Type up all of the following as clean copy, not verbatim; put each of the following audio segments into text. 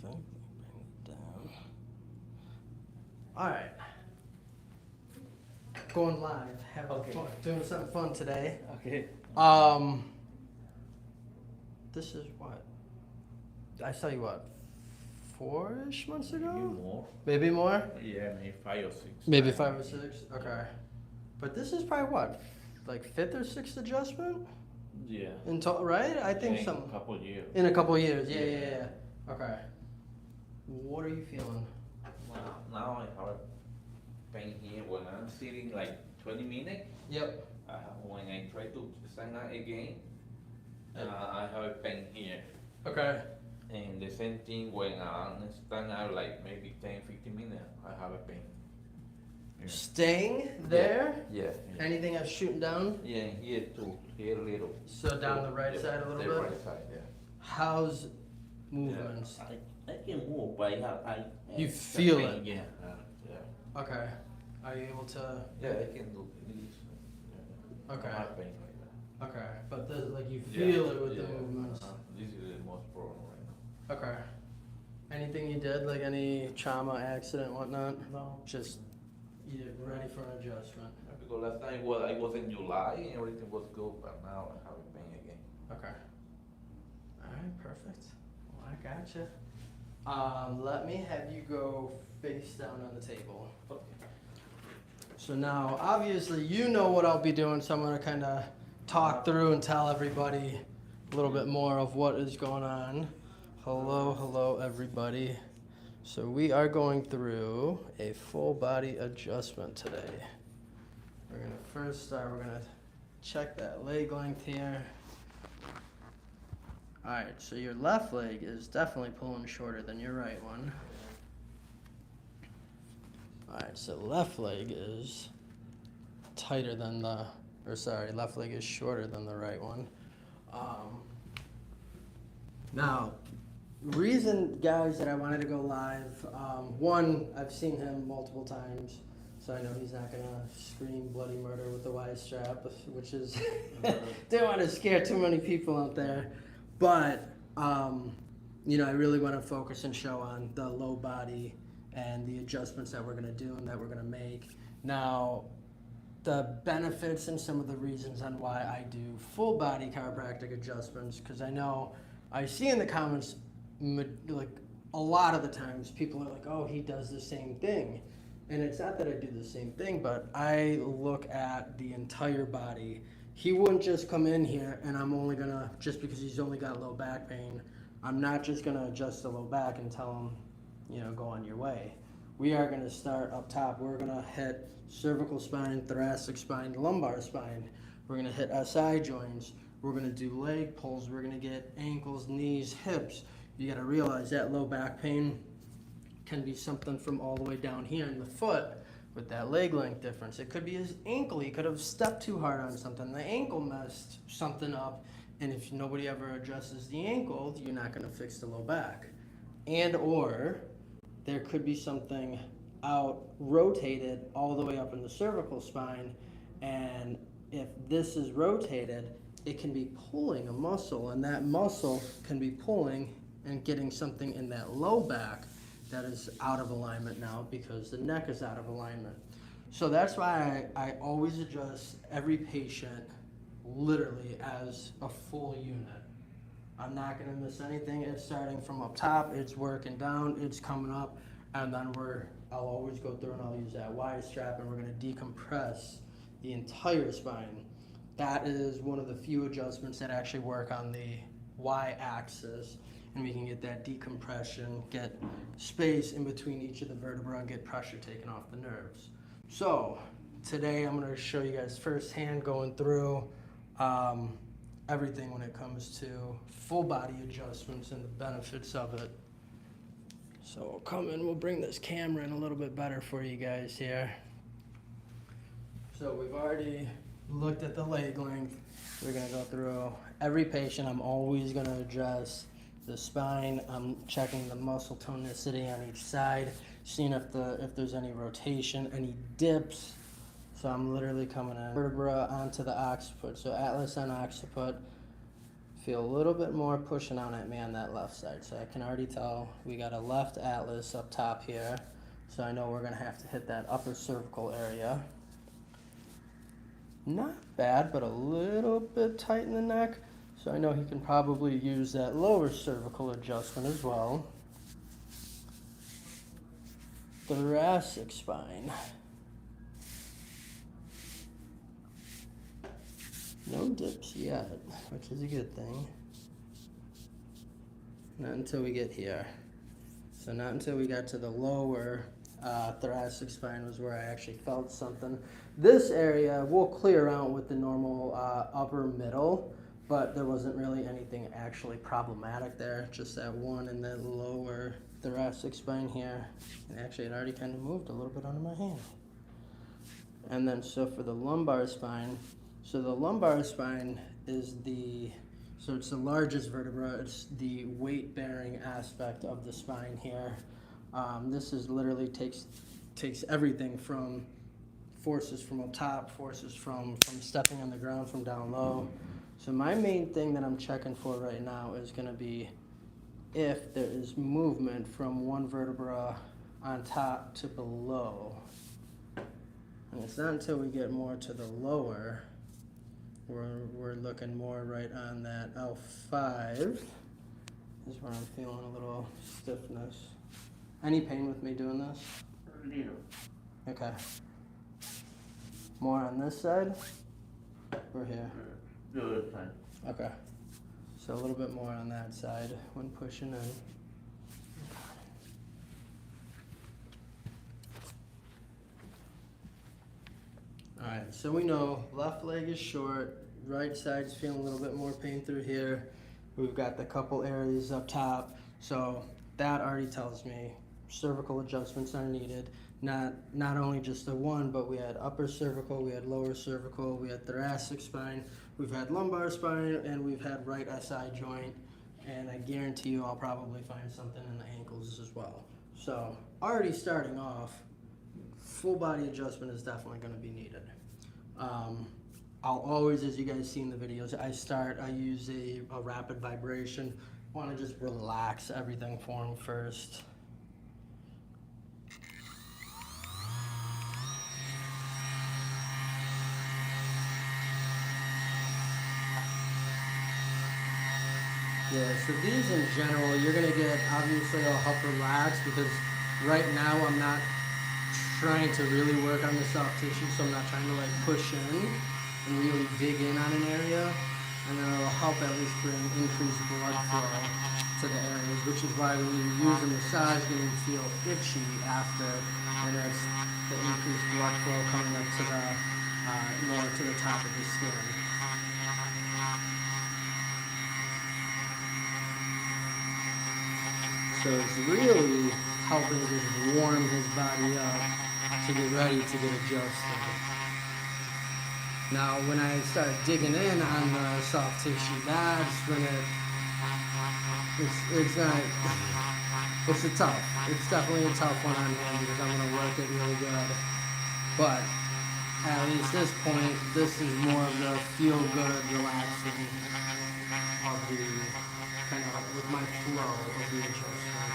Perfect. Bring it down. All right. Going live. Having fun. Doing something fun today. Okay. This is what? I saw you what? 4-ish months ago? Maybe more. Maybe more? Yeah, maybe 5 or 6. Maybe 5 or 6? Okay. But this is probably what? Like 5th or 6th adjustment? Yeah. In total, right? I think in some. a couple of years. In a couple of years, yeah. Okay. What are you feeling? Now I have a pain here when I'm sitting like 20 minutes. Yep. When I try to stand up again, I have a pain here. Okay. And the same thing when I stand up like maybe 10-15 minutes, I have a pain. Yeah. Staying there? Yeah. Anything else shooting down? Yeah, here too. Here a little. So down the right side a little bit? The right side, yeah. How's movements? I can move, but You feel it? Yeah. Okay. Are you able to? Yeah, I can do this. Yeah. Okay. I have pain like that. Okay. But like you feel it with the movements? This is the most problem right now. Okay. Anything you did, like any trauma, accident, whatnot? No. Just you're ready for an adjustment. Because last time I was in July and everything was good, but now I have a pain again. Okay. All right, perfect. Well, I gotcha. Let me have you go face down on the table. Okay. So now, obviously, you know what I'll be doing, so I'm going to kind of talk through and tell everybody a little bit more of what is going on. Hello, everybody. So we are going through a full body adjustment today. We're going to first start, we're going to check that leg length here. All right, so your left leg is definitely pulling shorter than your right one. All right, so left leg is tighter than left leg is shorter than the right one. Now, reason, guys, that I wanted to go live, one, I've seen him multiple times, so I know he's not gonna scream bloody murder with the Y strap, which is, didn't want to scare too many people out there. But, you know, I really want to focus and show on the low body and the adjustments that we're going to do and that we're going to make. Now, the benefits and some of the reasons on why I do full body chiropractic adjustments, because I know I see in the comments, like a lot of the times people are like, oh, he does the same thing. And it's not that I do the same thing, but I look at the entire body. He wouldn't just come in here and I'm only gonna, just because he's only got low back pain, I'm not just gonna adjust the low back and tell him, you know, go on your way. We are gonna start up top. We're gonna hit cervical spine, thoracic spine, lumbar spine. We're gonna hit SI joints. We're gonna do leg pulls. We're gonna get ankles, knees, hips. You gotta realize that low back pain can be something from all the way down here in the foot. With that leg length difference, it could be his ankle. He could have stepped too hard on something. The ankle messed something up, and if nobody ever addresses the ankle, you're not going to fix the low back. And or there could be something out rotated all the way up in the cervical spine, and if this is rotated, it can be pulling a muscle, and that muscle can be pulling and getting something in that low back that is out of alignment now because the neck is out of alignment. So that's why I always adjust every patient literally as a full unit. I'm not gonna miss anything. It's starting from up top, it's working down, it's coming up, and then I'll always go through and I'll use that Y strap and we're gonna decompress the entire spine. That is one of the few adjustments that actually work on the Y axis. And we can get that decompression, get space in between each of the vertebrae and get pressure taken off the nerves. So today I'm going to show you guys firsthand going through everything when it comes to full body adjustments and the benefits of it. So we'll come in, we'll bring this camera in a little bit better for you guys here. So we've already looked at the leg length. We're going to go through every patient. I'm always going to address the spine. I'm checking the muscle tonicity on each side, seeing if there's any rotation, any dips. So I'm literally coming in vertebra onto the occiput. So atlas on occiput, Feel a little bit more pushing on at me on that left side. So I can already tell we got a left atlas up top here. So I know we're gonna have to hit that upper cervical area. Not bad, but a little bit tight in the neck. So I know he can probably use that lower cervical adjustment as well. Thoracic spine. No dips yet, which is a good thing. Not until we get here. So not until we got to the lower thoracic spine was where I actually felt something. This area we'll clear out with the normal upper middle, but there wasn't really anything actually problematic there. Just that one in the lower thoracic spine here. And actually it already kind of moved a little bit under my hand. And then so for the lumbar spine, so the lumbar spine is so it's the largest vertebra. It's the weight-bearing aspect of the spine here. This is literally takes everything from forces from up top, forces from stepping on the ground from down low. So my main thing that I'm checking for right now is going to be if there is movement from one vertebra on top to below. And it's not until we get more to the lower we're looking more right on that L5 is where I'm feeling a little stiffness. Any pain with me doing this? No. Okay. More on this side or here? No, that's fine. Okay. So a little bit more on that side when pushing in. Alright, so we know left leg is short, right side's feeling a little bit more pain through here. We've got the couple areas up top, so that already tells me cervical adjustments are needed. Not only just the one, but we had upper cervical, we had lower cervical, we had thoracic spine, we've had lumbar spine, and we've had right SI joint. And I guarantee you I'll probably find something in the ankles as well. So already starting off, full body adjustment is definitely going to be needed. I'll always, as you guys see in the videos, I use a rapid vibration. I want to just relax everything for him first. Yeah, so these in general, you're going to get, obviously I'll help relax because right now I'm not trying to really work on the soft tissue, so I'm not trying to like push in and really dig in on an area, and then it'll help at least bring increased blood flow to the areas, which is why when you use a massage, you're going to feel itchy after, and it's the increased blood flow coming up to the more to the top of the skin. So it's really helping just warm his body up to get ready to get adjusted. Now, when I start digging in on the soft tissue, that's when it's definitely a tough one on him because I'm going to work it really good. But at least this point, this is more of the feel-good, relaxing of the kind of with my flow of the adjustment.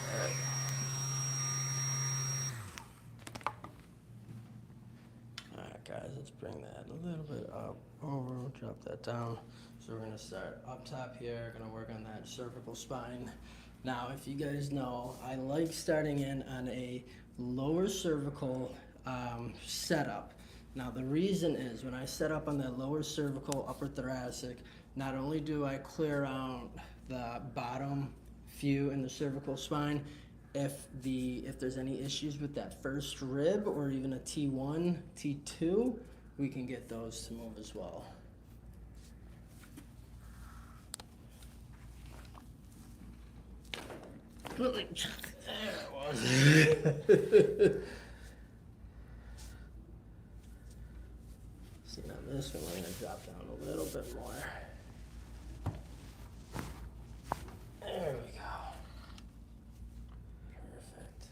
Okay. Alright guys, let's bring that a little bit up, over, drop that down. So we're going to start up top here, going to work on that cervical spine. Now, if you guys know, I like starting in on a lower cervical setup. Now, the reason is when I set up on that lower cervical, upper thoracic, not only do I clear out the bottom few in the cervical spine, if there's any issues with that first rib or even a T1, T2, we can get those to move as well. There it was. See, now this one we're going to drop down a little bit more. There we go. Perfect.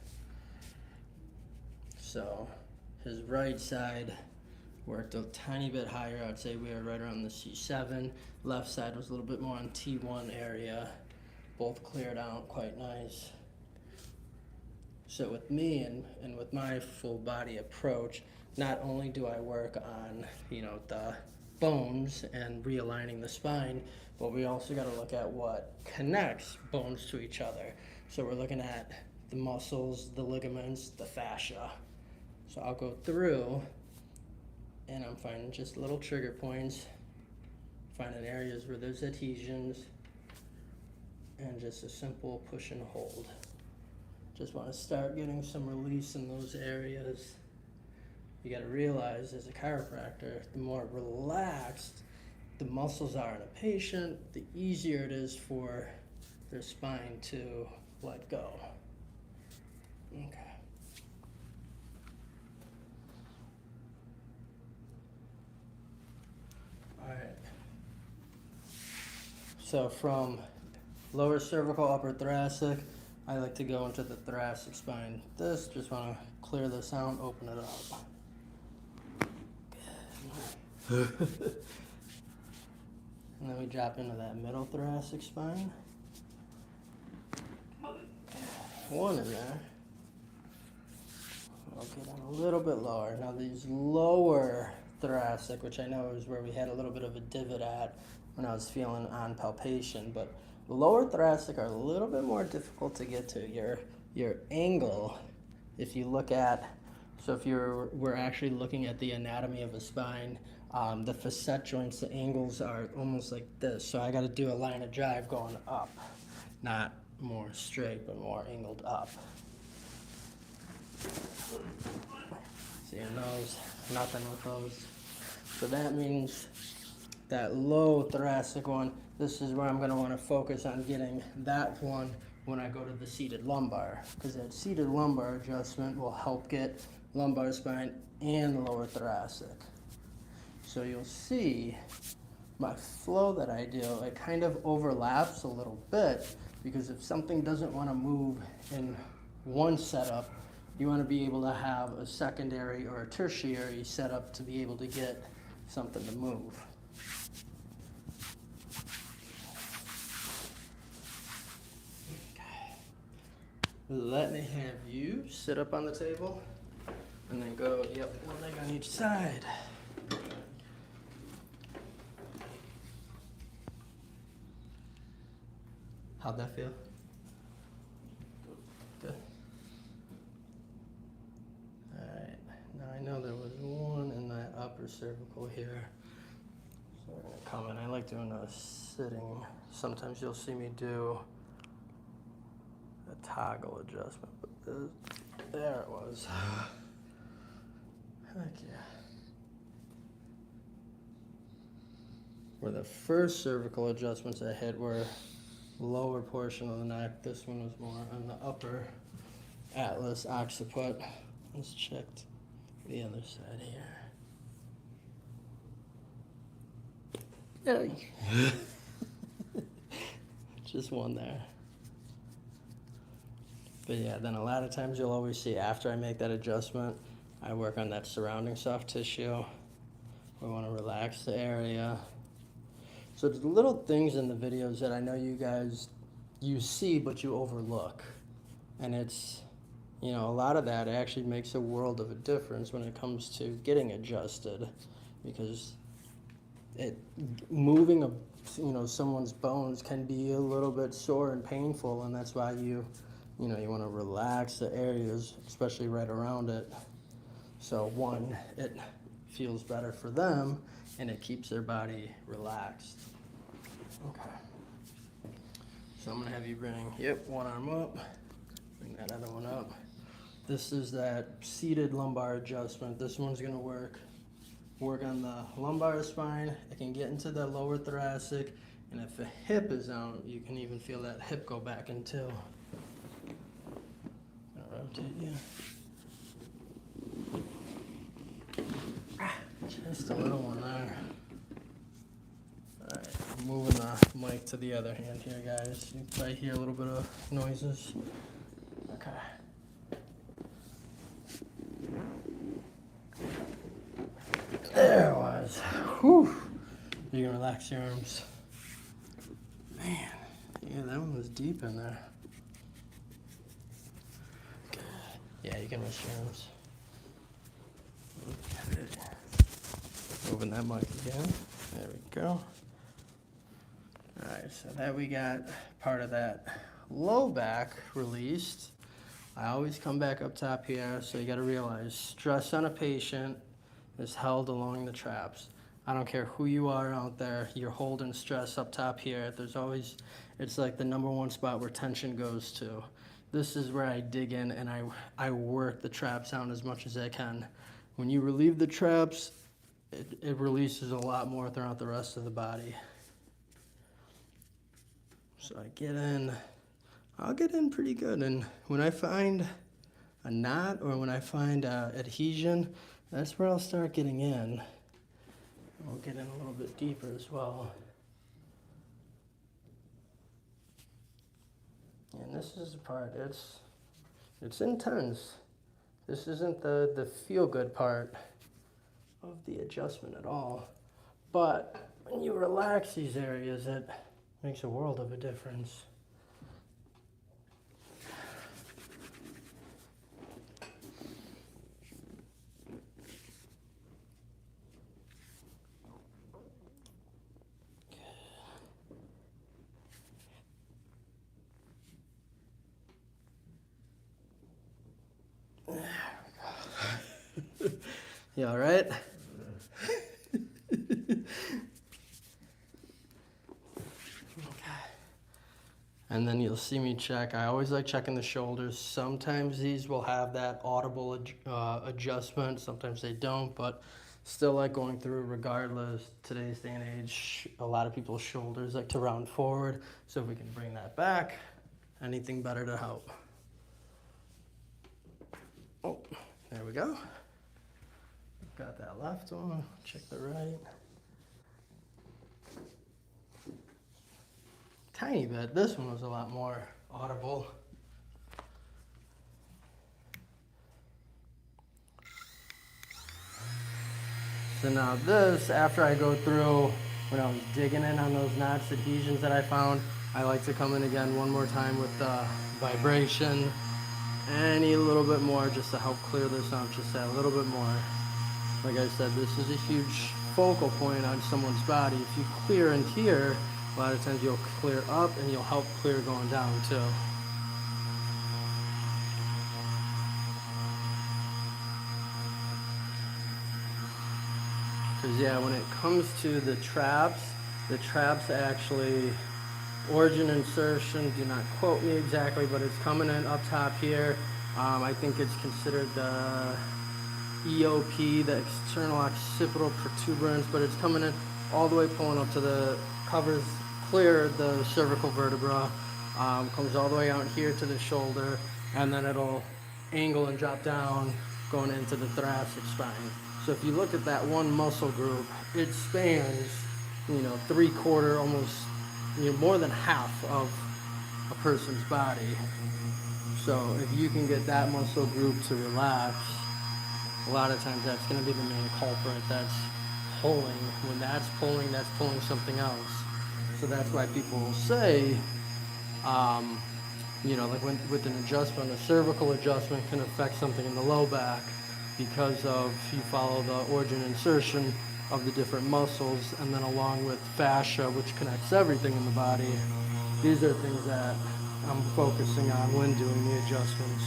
So his right side Worked a tiny bit higher. I'd say we were right around the C7. Left side was a little bit more on T1 area. Both cleared out quite nice. So with me and with my full body approach, not only do I work on, you know, the bones and realigning the spine, but we also got to look at what connects bones to each other. So we're looking at the muscles, the ligaments, the fascia. So I'll go through and I'm finding just little trigger points, finding areas where there's adhesions, and just a simple push and hold. Just want to start getting some release in those areas. You got to realize as a chiropractor, the more relaxed the muscles are in a patient, the easier it is for their spine to let go. Okay. All right. So from lower cervical, upper thoracic, I like to go into the thoracic spine. This, just want to clear this out, open it up. And then we drop into that middle thoracic spine. One in there. I'll get down a little bit lower. Now these lower thoracic, which I know is where we had a little bit of a divot at when I was feeling on palpation, but lower thoracic are a little bit more difficult to get to. Your angle, if you look at, so if we're actually looking at the anatomy of a spine, the facet joints, the angles are almost like this. So I got to do a line of drive going up, not more straight, but more angled up. See your nose, nothing with those. So that means that low thoracic one, this is where I'm going to want to focus on getting that one when I go to the seated lumbar, because that seated lumbar adjustment will help get lumbar spine and lower thoracic. So you'll see my flow that I do, it kind of overlaps a little bit, because if something doesn't want to move in one setup, you want to be able to have a secondary or a tertiary setup to be able to get something to move. Let me have you sit up on the table and then go, yep, one leg on each side. How'd that feel? Good. Alright, now I know there was one in that upper cervical here. So I'm gonna come in. I like doing a sitting. Sometimes you'll see me do a toggle adjustment, but there it was. Heck yeah. Where the first cervical adjustments I had were lower portion of the neck. This one was more on the upper atlas occiput. Let's check the other side here. Just one there. But yeah, then a lot of times you'll always see after I make that adjustment, I work on that surrounding soft tissue. We want to relax the area. So there's little things in the videos that I know you see, but you overlook. And it's, you know, a lot of that actually makes a world of a difference when it comes to getting adjusted, because moving someone's bones can be a little bit sore and painful, and that's why you want to relax the areas, especially right around it. So one, it feels better for them, and it keeps their body relaxed. Okay. So I'm gonna have you bring, one arm up, bring that other one up. This is that seated lumbar adjustment. This one's gonna work on the lumbar spine. It can get into the lower thoracic, and if the hip is out, you can even feel that hip go back into. I'll rotate you. Just a little one there. Alright, moving the mic to the other hand here, guys. You probably hear a little bit of noises. Okay. You can relax your arms. Man, yeah, that one was deep in there. Good. Yeah, you can rest your arms. Okay. Open that mic again. There we go. Alright, so that we got part of that low back released. I always come back up top here, so you got to realize stress on a patient is held along the traps. I don't care who you are out there, you're holding stress up top here. There's always, it's like the #1 spot where tension goes to. This is where I dig in and I work the traps out as much as I can. When you relieve the traps, it releases a lot more throughout the rest of the body. So I get in, I'll get in pretty good, and when I find a knot or when I find adhesion, that's where I'll start getting in. I'll get in a little bit deeper as well. And this is the part, it's intense. This isn't the feel-good part of the adjustment at all. But when you relax these areas, it makes a world of a difference. You all right? And then you'll see me check. I always like checking the shoulders. Sometimes these will have that audible adjustment. Sometimes they don't, but still like going through regardless. Today's day and age, a lot of people's shoulders like to round forward. So if we can bring that back, anything better to help. Oh, there we go. Got that left one, check the right. Tiny bit. This one was a lot more audible. So now this, after I go through, when I was digging in on those knots, adhesions that I found, I like to come in again one more time with the vibration. Any little bit more just to help clear this out, just that little bit more. Like I said, this is a huge focal point on someone's body. If you clear in here, a lot of times you'll clear up and you'll help clear going down too. Because yeah, when it comes to the traps actually, origin insertion, do not quote me exactly, but it's coming in up top here. I think it's considered the EOP, the external occipital protuberance, but it's coming in all the way pulling up to the covers, clear the cervical vertebra, comes all the way out here to the shoulder, and then it'll angle and drop down going into the thoracic spine. So if you look at that one muscle group, it spans, 3/4, almost, more than half of a person's body. So if you can get that muscle group to relax, a lot of times that's going to be the main culprit that's pulling. When that's pulling something else. So that's why people will say, like with an adjustment, a cervical adjustment can affect something in the low back because of you follow the origin insertion of the different muscles, and then along with fascia, which connects everything in the body. These are things that I'm focusing on when doing the adjustments.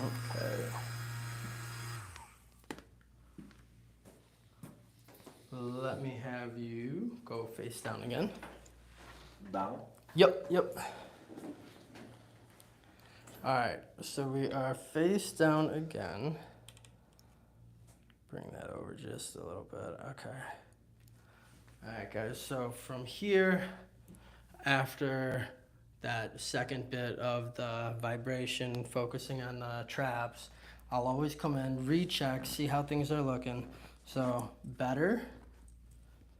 Okay. Let me have you go face down again. Down. Yep. All right, so we are face down again. Bring that over just a little bit, okay. All right, guys, so from here, after that second bit of the vibration, focusing on the traps, I'll always come in, recheck, see how things are looking. So better,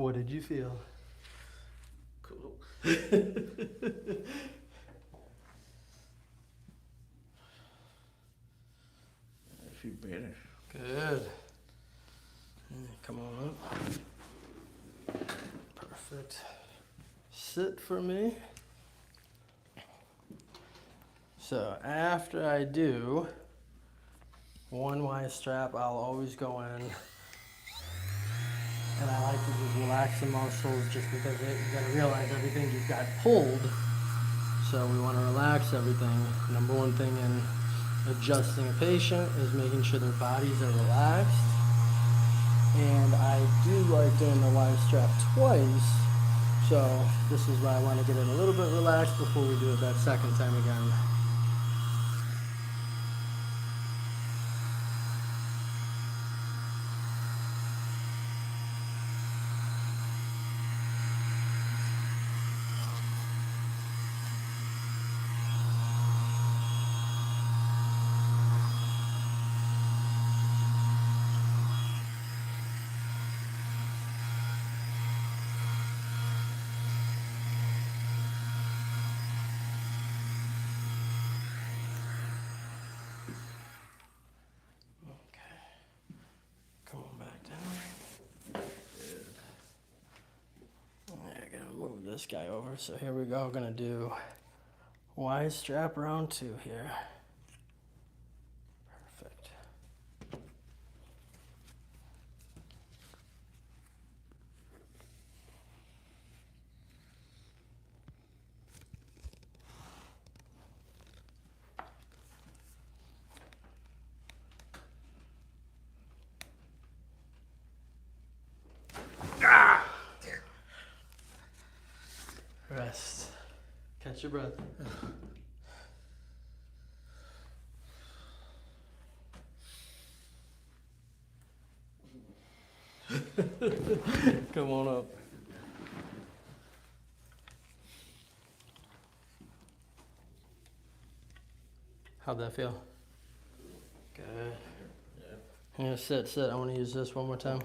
What did you feel? Cool. I feel better. Good. Come on up. Perfect. Sit for me. So after I do one Y strap, I'll always go in. And I like to just relax the muscles just because you gotta realize everything you've got pulled. So we want to relax everything. Number one thing in adjusting a patient is making sure their bodies are relaxed. And I do like doing the Y strap twice. So this is why I want to get it a little bit relaxed before we do it that second time again. Come on back down. I gotta move this guy over. So here we go. Gonna do Y strap round 2 here. Perfect. Rest. Catch your breath. Come on up. How'd that feel? Good. Yeah, sit. I want to use this one more time.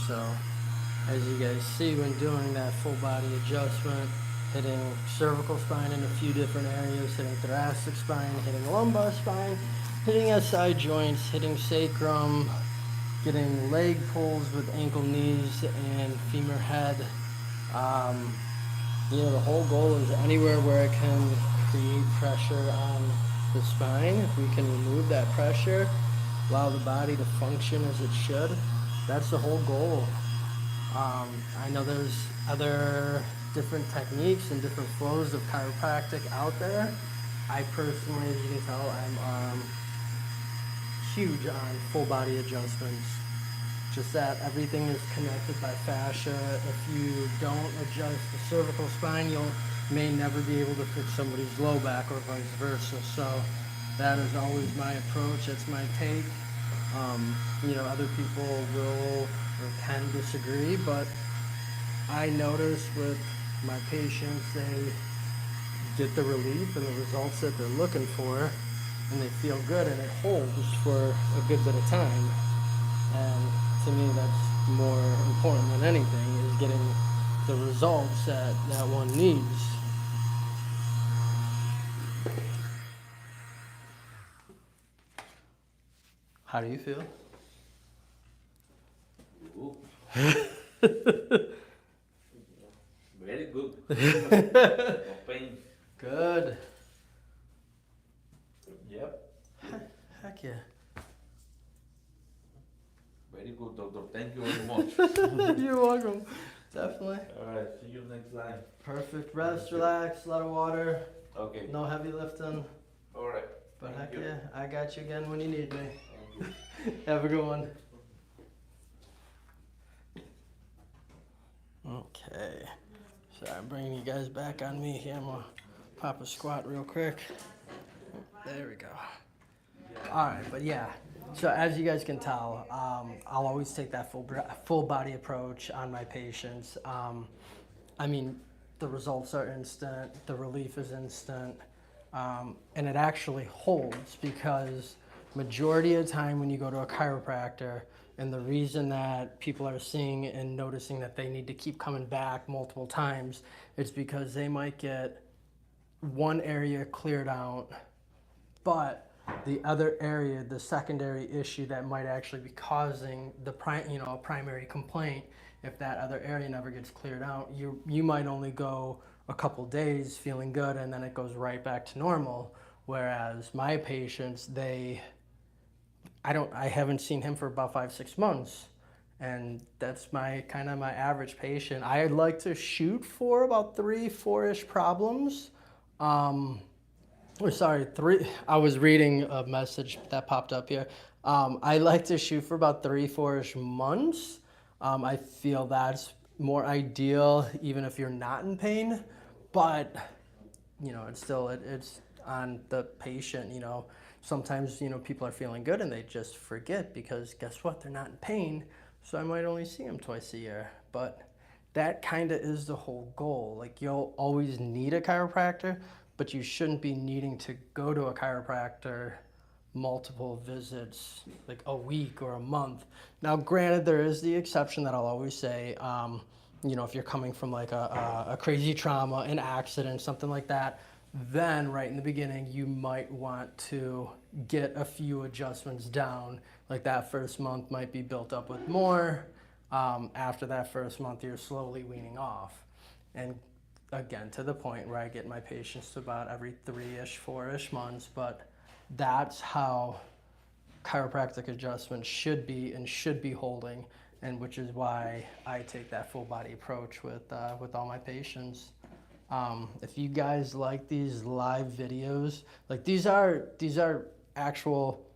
So, as you guys see when doing that full body adjustment, hitting cervical spine in a few different areas, hitting thoracic spine, hitting lumbar spine, hitting SI joints, hitting sacrum, getting leg pulls with ankle, knees, and femur head. The whole goal is anywhere where it can create pressure on the spine. If we can remove that pressure, allow the body to function as it should, that's the whole goal. I know there's other different techniques and different flows of chiropractic out there. I personally, as you can tell, I'm huge on full body adjustments. Just that everything is connected by fascia. If you don't adjust the cervical spine, you may never be able to fix somebody's low back or vice versa. So that is always my approach. That's my take. Other people will or can disagree, but I notice with my patients, they get the relief and the results that they're looking for, and they feel good, and it holds for a good bit of time. And to me, that's more important than anything, is getting the results that one needs. How do you feel? Ooh. Very good. No pain. Good. Yep. Heck yeah. Very good, doctor. Thank you very much. You're welcome. Definitely. All right. See you next time. Perfect. Rest, relax, a lot of water. Okay. No heavy lifting. All right. But Thank heck you. yeah, I got you again when you need me. Thank you. Have a good one. Okay. So I'm bringing you guys back on me here. I'm gonna pop a squat real quick. There we go. All right, but yeah. So as you guys can tell, I'll always take that full body approach on my patients. I mean, the results are instant, the relief is instant, and it actually holds because majority of the time when you go to a chiropractor, and the reason that people are seeing and noticing that they need to keep coming back multiple times, it's because they might get one area cleared out, but the other area, the secondary issue that might actually be causing the primary complaint, if that other area never gets cleared out, you might only go a couple days feeling good and then it goes right back to normal. Whereas my patients, I haven't seen him for about 5-6 months, and that's my my average patient. I like to shoot for about 3-4-ish problems. Sorry, 3. I was reading a message that popped up here. I like to shoot for about 3-4-ish months. I feel that's more ideal, even if you're not in pain. But it's on the patient. Sometimes people are feeling good and they just forget because guess what? They're not in pain. So I might only see them twice a year. But that kind of is the whole goal. Like, you'll always need a chiropractor, but you shouldn't be needing to go to a chiropractor multiple visits, like a week or a month. Now, granted, there is the exception that I'll always say, if you're coming from like a crazy trauma, an accident, something like that, then right in the beginning, you might want to get a few adjustments down. Like that first month might be built up with more. After that first month, you're slowly weaning off. And again, to the point where I get my patients to about every 3-ish, 4-ish months, but that's how chiropractic adjustment should be holding, and which is why I take that full body approach with all my patients. If you guys like these live videos, like these are actual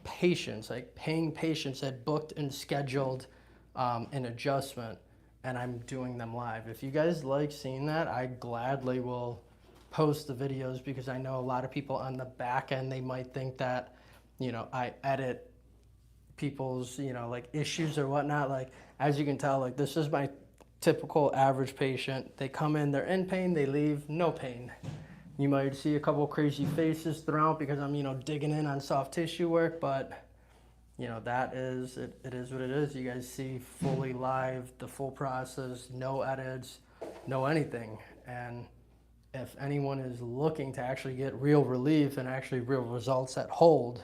patients, like paying patients that booked and scheduled an adjustment, and I'm doing them live. If you guys like seeing that, I gladly will post the videos, because I know a lot of people on the back end, they might think that, I edit people's, like issues or whatnot. Like, as you can tell, like this is my typical average patient. They come in, they're in pain, they leave, no pain. You might see a couple crazy faces throughout because I'm, digging in on soft tissue work, but that is, it is what it is. You guys see fully live, the full process, no edits, no anything. And if anyone is looking to actually get real relief and actually real results that hold,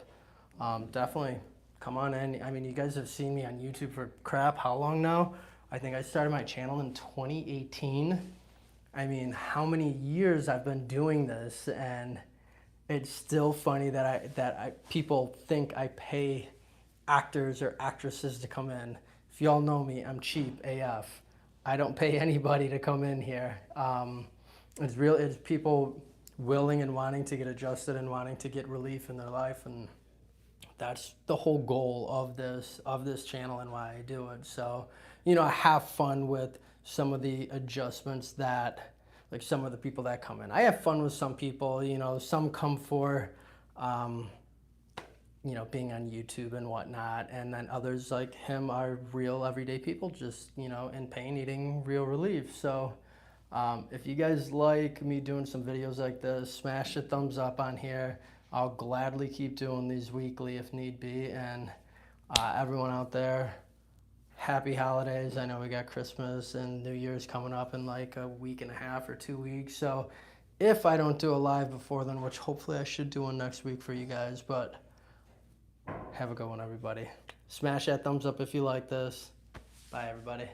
definitely come on in. I mean, you guys have seen me on YouTube for crap, how long now? I think I started my channel in 2018. I mean, how many years I've been doing this, and it's still funny that people think I pay actors or actresses to come in. If y'all know me, I'm cheap AF. I don't pay anybody to come in here. It's people willing and wanting to get adjusted and wanting to get relief in their life, and that's the whole goal of this channel and why I do it. So, I have fun with some of the adjustments that, like some of the people that come in. I have fun with some people, some come for, being on YouTube and whatnot, and then others like him are real everyday people, just, in pain, needing real relief. So, if you guys like me doing some videos like this, smash a thumbs up on here. I'll gladly keep doing these weekly if need be. And everyone out there, happy holidays. I know we got Christmas and New Year's coming up in like a week and a half or 2 weeks. So if I don't do a live before then, which hopefully I should do one next week for you guys, but have a good one, everybody. Smash that thumbs up if you like this. Bye, everybody.